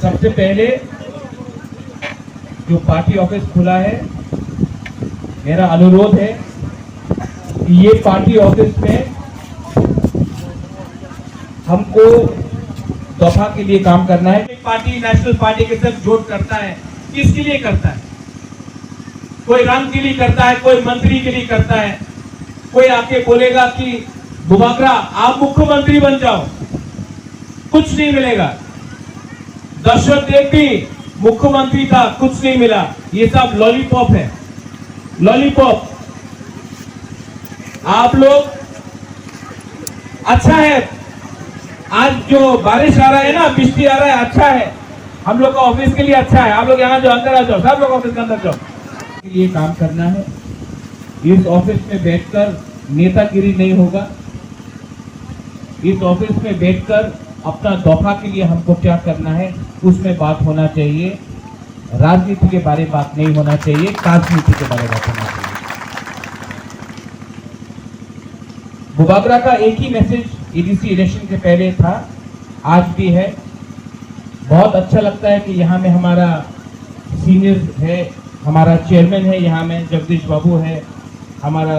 सबसे पहले जो पार्टी ऑफिस खुला है, मेरा अनुरोध है कि ये पार्टी ऑफिस में हमको दफा के लिए काम करना है। पार्टी नेशनल पार्टी के साथ जोड़ करता है, किसके लिए करता है? कोई रंग के लिए करता है, कोई मंत्री के लिए करता है। कोई आके बोलेगा कि बुबाकरा आप मुख्यमंत्री बन जाओ, कुछ नहीं मिलेगा। दशरथ देव भी मुख्यमंत्री था, कुछ नहीं मिला। ये सब लॉलीपॉप है, लॉलीपॉप। आप लोग अच्छा है, आज जो बारिश आ रहा है ना, बिजली आ रहा है, अच्छा है। हम लोग का ऑफिस के लिए अच्छा है। आप लोग यहाँ जो अंदर आ जाओ, सब लोग ऑफिस के अंदर जाओ। ये काम करना है। इस ऑफिस में बैठकर नेतागिरी नहीं होगा। इस ऑफिस में बैठकर अपना दफा के लिए हमको क्या करना है उसमें बात होना चाहिए। राजनीति के बारे में बात नहीं होना चाहिए, राजनीति के बारे में बात होना चाहिए। बुबागरा का एक ही मैसेज एडीसी इलेक्शन के पहले था, आज भी है। बहुत अच्छा लगता है कि यहाँ में हमारा सीनियर है, हमारा चेयरमैन है, यहाँ में जगदीश बाबू है, हमारा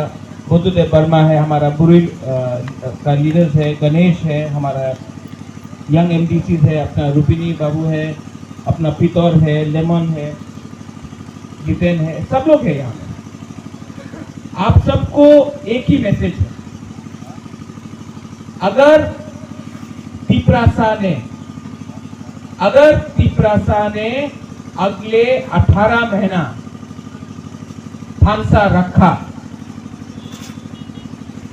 बुद्धदेव वर्मा है, हमारा बुरी का लीडर है, गणेश है, हमारा यंग एमडीसी है, अपना रूपिनी बाबू है, अपना पितौर है, लेमन है, जितेन है, सब लोग है यहाँ पे। आप सबको एक ही मैसेज है। अगर तिपरासा ने अगले 18 महीना फांसा रखा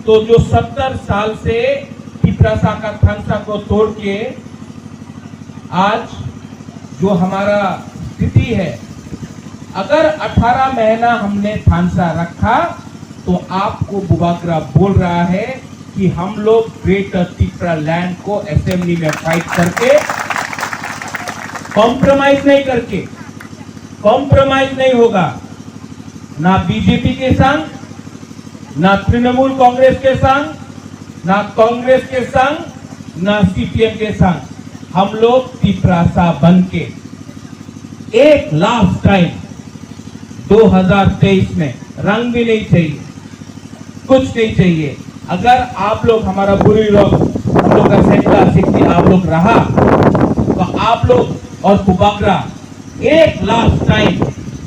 तो जो 70 साल से तिपरासा का फांसा को तोड़ के आज जो हमारा स्थिति है, अगर 18 महीना हमने फांसा रखा तो आपको बुबागरा बोल रहा है कि हम लोग ग्रेटर तिपरा लैंड को असेंबली में फाइट करके कॉम्प्रोमाइज नहीं होगा। ना बीजेपी के संग, ना तृणमूल कांग्रेस के संग, ना कांग्रेस के संग, ना सीपीएम के संग। हम लोग तिपरासा बन के एक लास्ट टाइम 2023 में, रंग भी नहीं चाहिए, कुछ नहीं चाहिए। अगर आप लोग हमारा बुरी लोग, हम लोग का सैकड़ा सिक्की आप लोग रहा तो आप लोग और बुबागरा एक लास्ट टाइम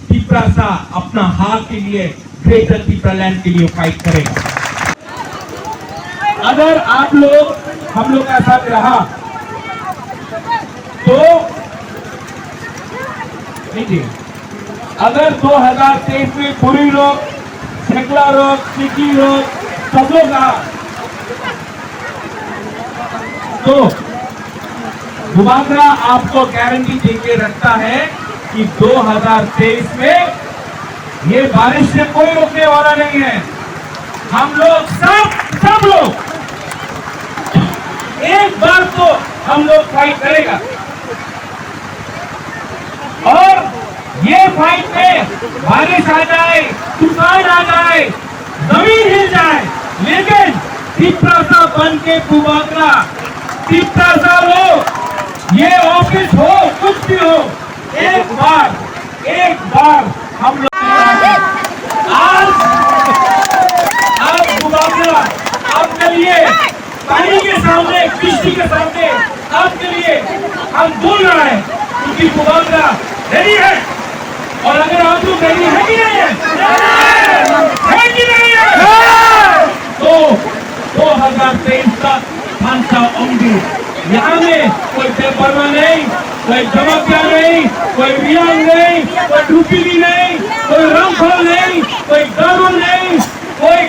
तिपरासा अपना हार के लिए, ग्रेटर तिपरा लैंड के लिए फाइट करेगा। अगर आप लोग हम लोग का साथ रहा तो देखिए, अगर 2023 में बुरी लोग, सैकड़ा लोग, सिक्की लोग, सब लोग रहा तो बुबागरा आपको गारंटी देके रखता है कि 2023 में ये बारिश से कोई रोकने वाला नहीं है। हम लोग सब लोग एक बार तो हम लोग फाइट करेगा और ये फाइट में बारिश आ जाए, तूफान आ जाए, जमीन हिल जाए, लेकिन तिपरासा बन के बुबागरा, तिपरासा हो, ये ऑफिस हो, कुछ भी हो, एक बार हम लोग आज बुबागरा आपके लिए पानी के सामने, कृषि के सामने आपके लिए हम बोल रहे हैं क्योंकि बुबागरा रेडी है। और अगर आप लोग रेडी है कि नहीं है तो 2023 तक फांसा होंगे। यहाँ में कोई बेपरवाह नहीं, कोई जवाबदार नहीं, कोई रियांग नहीं, कोई डूबी नहीं, कोई रामफल नहीं, कोई दारू नहीं, कोई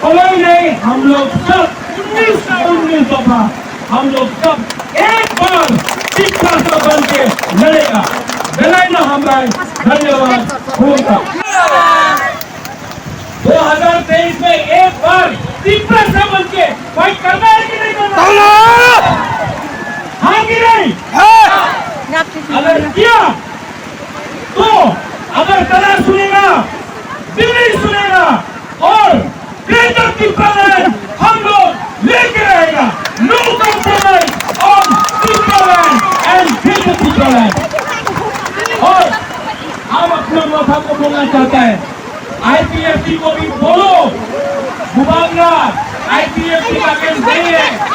कमाई नहीं। हम लोग सब 19 दफा हम लोग सब एक बार तिपरासा बन के लड़ेगा। लड़ाई हमारा धन्यवाद होगा। 2023 में एक बार तिपरासा बन के फाइट करना है कि नहीं करना? हाँ कि नहीं? अगर किया तो अगर कला सुनेगा, दिल्ली सुनेगा और ग्रेटर तिपरा लैंड हम लोग लेके रहेगा। No compromise on Tipraland and greater Tipraland. बात आपको बोलना चाहता है, आईपीएफटी को भी बोलो, मुबारक, आईपीएफटी का अगेंस्ट नहीं है।